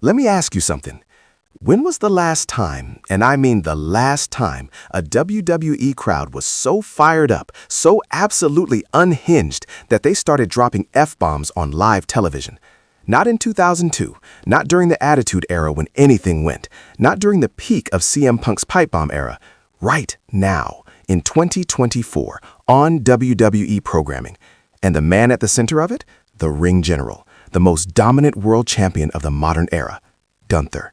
Let me ask you something. When was the last time, and I mean the last time, a WWE crowd was so fired up, so absolutely unhinged that they started dropping F-bombs on live television? Not in 2002, not during the Attitude Era when anything went, not during the peak of CM Punk's pipe bomb era. Right now, in 2024, on WWE programming. And the man at the center of it? The Ring General, the most dominant world champion of the modern era, Gunther.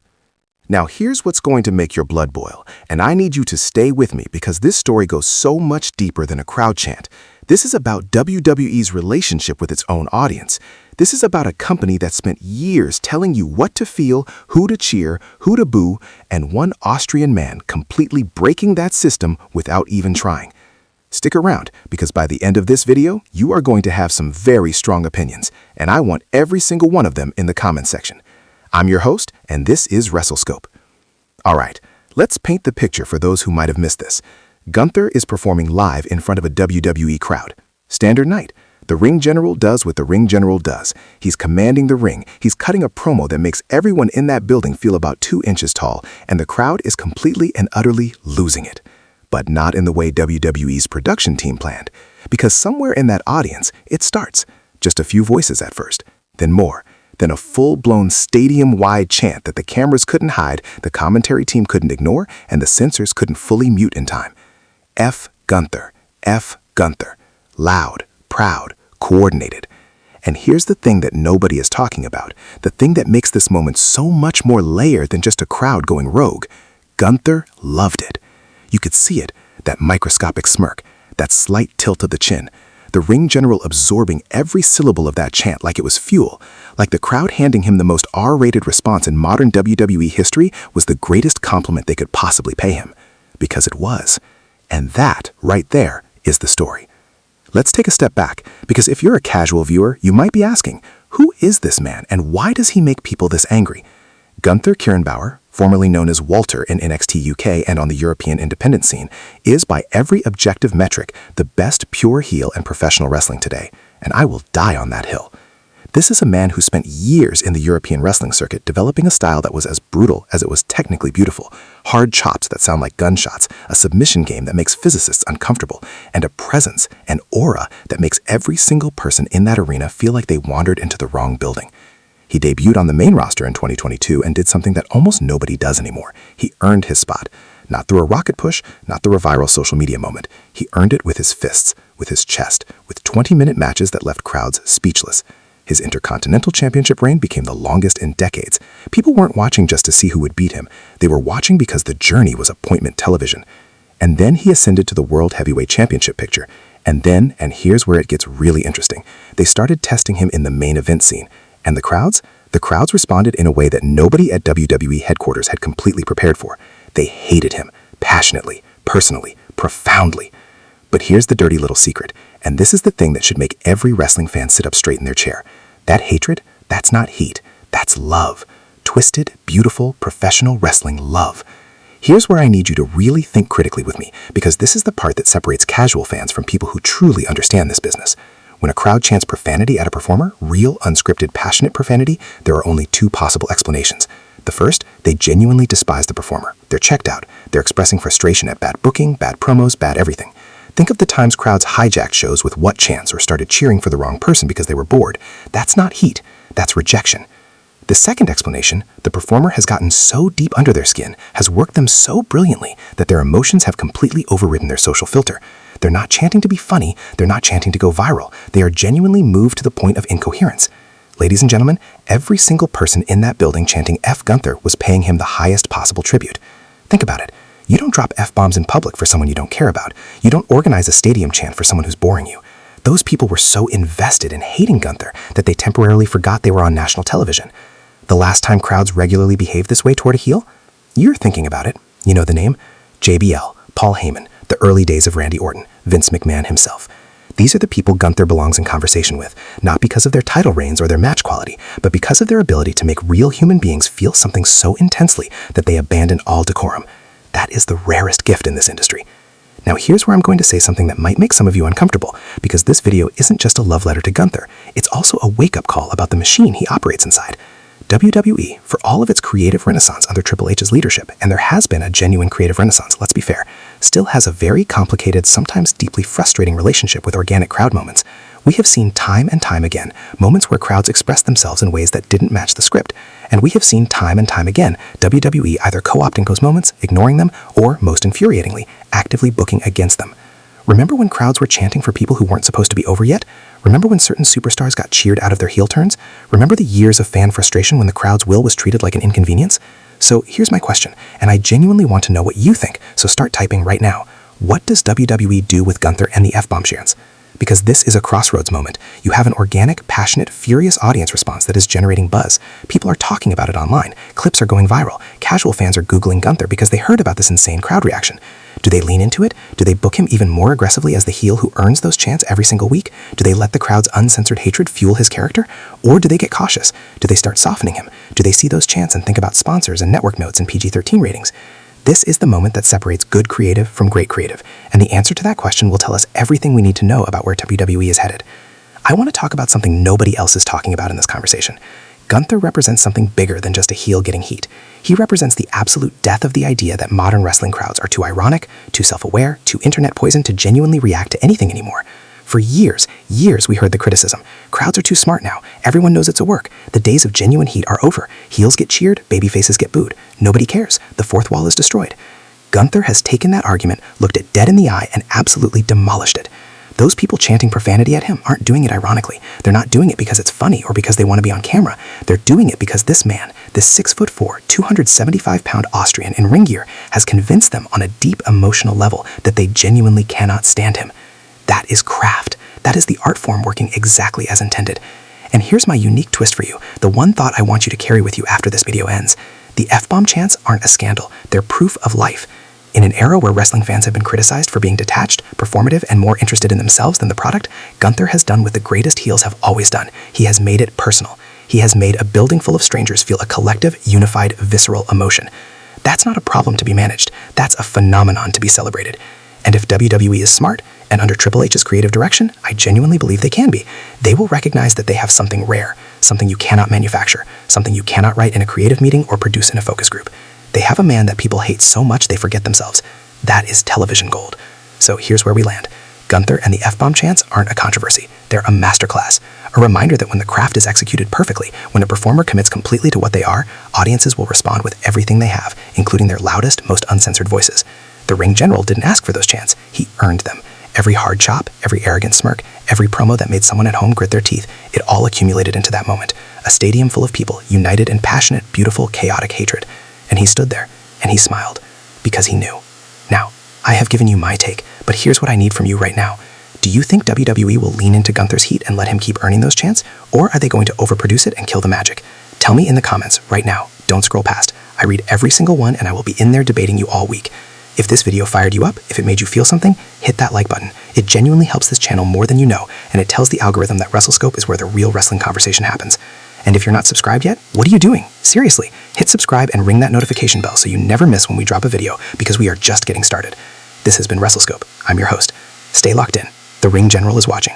Now here's what's going to make your blood boil, and I need you to stay with me because this story goes so much deeper than a crowd chant. This is about WWE's relationship with its own audience. This is about a company that spent years telling you what to feel, who to cheer, who to boo, and one Austrian man completely breaking that system without even trying. Stick around, because by the end of this video, you are going to have some very strong opinions, and I want every single one of them in the comment section. I'm your host, and this is WrestleScope. All right, let's paint the picture for those who might have missed this. Gunther is performing live in front of a WWE crowd. Standard night. The Ring General does what the Ring General does. He's commanding the ring. He's cutting a promo that makes everyone in that building feel about 2 inches tall, and the crowd is completely and utterly losing it. But not in the way WWE's production team planned. Because somewhere in that audience, it starts. Just a few voices at first, then more. Then a full-blown stadium-wide chant that the cameras couldn't hide, the commentary team couldn't ignore, and the censors couldn't fully mute in time. F. Gunther. F. Gunther. Loud, proud, coordinated. And here's the thing that nobody is talking about, the thing that makes this moment so much more layered than just a crowd going rogue. Gunther loved it. You could see it, that microscopic smirk, that slight tilt of the chin. The Ring General absorbing every syllable of that chant like it was fuel, like the crowd handing him the most R-rated response in modern WWE history was the greatest compliment they could possibly pay him. Because it was. And that, right there, is the story. Let's take a step back, because if you're a casual viewer, you might be asking, who is this man and why does he make people this angry? Gunther Kirnbauer, formerly known as Walter in NXT UK and on the European independent scene, is by every objective metric the best pure heel in professional wrestling today, and I will die on that hill. This is a man who spent years in the European wrestling circuit developing a style that was as brutal as it was technically beautiful, hard chops that sound like gunshots, a submission game that makes physicists uncomfortable, and a presence, an aura that makes every single person in that arena feel like they wandered into the wrong building. He debuted on the main roster in 2022 and did something that almost nobody does anymore. He earned his spot. Not through a rocket push, not through a viral social media moment. He earned it with his fists, with his chest, with 20-minute matches that left crowds speechless. His Intercontinental Championship reign became the longest in decades. People weren't watching just to see who would beat him. They were watching because the journey was appointment television. And then he ascended to the World Heavyweight Championship picture. And then, and here's where it gets really interesting, they started testing him in the main event scene. And the crowds? The crowds responded in a way that nobody at WWE headquarters had completely prepared for. They hated him, passionately, personally, profoundly. But here's the dirty little secret, and this is the thing that should make every wrestling fan sit up straight in their chair. That hatred, that's not heat, that's love. Twisted, beautiful, professional wrestling love. Here's where I need you to really think critically with me, because this is the part that separates casual fans from people who truly understand this business. When a crowd chants profanity at a performer, real, unscripted, passionate profanity, there are only 2 possible explanations. The first, they genuinely despise the performer. They're checked out. They're expressing frustration at bad booking, bad promos, bad everything. Think of the times crowds hijacked shows with what chants or started cheering for the wrong person because they were bored. That's not heat. That's rejection. The second explanation, the performer has gotten so deep under their skin, has worked them so brilliantly that their emotions have completely overridden their social filter. They're not chanting to be funny, they're not chanting to go viral. They are genuinely moved to the point of incoherence. Ladies and gentlemen, every single person in that building chanting F. Gunther was paying him the highest possible tribute. Think about it. You don't drop F-bombs in public for someone you don't care about. You don't organize a stadium chant for someone who's boring you. Those people were so invested in hating Gunther that they temporarily forgot they were on national television. The last time crowds regularly behaved this way toward a heel? You're thinking about it. You know the name? JBL, Paul Heyman, the early days of Randy Orton, Vince McMahon himself. These are the people Gunther belongs in conversation with, not because of their title reigns or their match quality, but because of their ability to make real human beings feel something so intensely that they abandon all decorum. That is the rarest gift in this industry. Now here's where I'm going to say something that might make some of you uncomfortable, because this video isn't just a love letter to Gunther, it's also a wake-up call about the machine he operates inside. WWE, for all of its creative renaissance under Triple H's leadership, and there has been a genuine creative renaissance, let's be fair, still has a very complicated, sometimes deeply frustrating relationship with organic crowd moments. We have seen time and time again moments where crowds express themselves in ways that didn't match the script, and we have seen time and time again WWE either co-opting those moments, ignoring them, or, most infuriatingly, actively booking against them. Remember when crowds were chanting for people who weren't supposed to be over yet? Remember when certain superstars got cheered out of their heel turns? Remember the years of fan frustration when the crowd's will was treated like an inconvenience? So here's my question, and I genuinely want to know what you think, so start typing right now. What does WWE do with Gunther and the F-bomb chants? Because this is a crossroads moment. You have an organic, passionate, furious audience response that is generating buzz. People are talking about it online. Clips are going viral. Casual fans are Googling Gunther because they heard about this insane crowd reaction. Do they lean into it? Do they book him even more aggressively as the heel who earns those chants every single week? Do they let the crowd's uncensored hatred fuel his character? Or do they get cautious? Do they start softening him? Do they see those chants and think about sponsors and network notes and PG-13 ratings? This is the moment that separates good creative from great creative, and the answer to that question will tell us everything we need to know about where WWE is headed. I want to talk about something nobody else is talking about in this conversation. Gunther represents something bigger than just a heel getting heat. He represents the absolute death of the idea that modern wrestling crowds are too ironic, too self-aware, too internet poisoned to genuinely react to anything anymore. For years we heard the criticism. Crowds are too smart now. Everyone knows it's a work. The days of genuine heat are over. Heels get cheered, babyfaces get booed. Nobody cares. The fourth wall is destroyed. Gunther has taken that argument, looked it dead in the eye, and absolutely demolished it. Those people chanting profanity at him aren't doing it ironically. They're not doing it because it's funny or because they want to be on camera. They're doing it because this man, this 6'4", 275-pound Austrian in ring gear, has convinced them on a deep emotional level that they genuinely cannot stand him. That is craft. That is the art form working exactly as intended. And here's my unique twist for you, the one thought I want you to carry with you after this video ends. The F-bomb chants aren't a scandal. They're proof of life. In an era where wrestling fans have been criticized for being detached, performative, and more interested in themselves than the product, Gunther has done what the greatest heels have always done. He has made it personal. He has made a building full of strangers feel a collective, unified, visceral emotion. That's not a problem to be managed. That's a phenomenon to be celebrated. And if WWE is smart, and under Triple H's creative direction, I genuinely believe they can be, they will recognize that they have something rare, something you cannot manufacture, something you cannot write in a creative meeting or produce in a focus group. They have a man that people hate so much they forget themselves. That is television gold. So here's where we land. Gunther and the F-bomb chants aren't a controversy. They're a masterclass. A reminder that when the craft is executed perfectly, when a performer commits completely to what they are, audiences will respond with everything they have, including their loudest, most uncensored voices. The ring general didn't ask for those chants. He earned them. Every hard chop, every arrogant smirk, every promo that made someone at home grit their teeth, it all accumulated into that moment. A stadium full of people, united in passionate, beautiful, chaotic hatred. And he stood there, and he smiled, because he knew. Now, I have given you my take, but here's what I need from you right now. Do you think WWE will lean into Gunther's heat and let him keep earning those chants, or are they going to overproduce it and kill the magic? Tell me in the comments right now. Don't scroll past. I read every single one, and I will be in there debating you all week. If this video fired you up, if it made you feel something, hit that like button. It genuinely helps this channel more than you know, and it tells the algorithm that WrestleScope is where the real wrestling conversation happens. And if you're not subscribed yet, what are you doing? Seriously, hit subscribe and ring that notification bell so you never miss when we drop a video, because we are just getting started. This has been WrestleScope. I'm your host. Stay locked in. The Ring General is watching.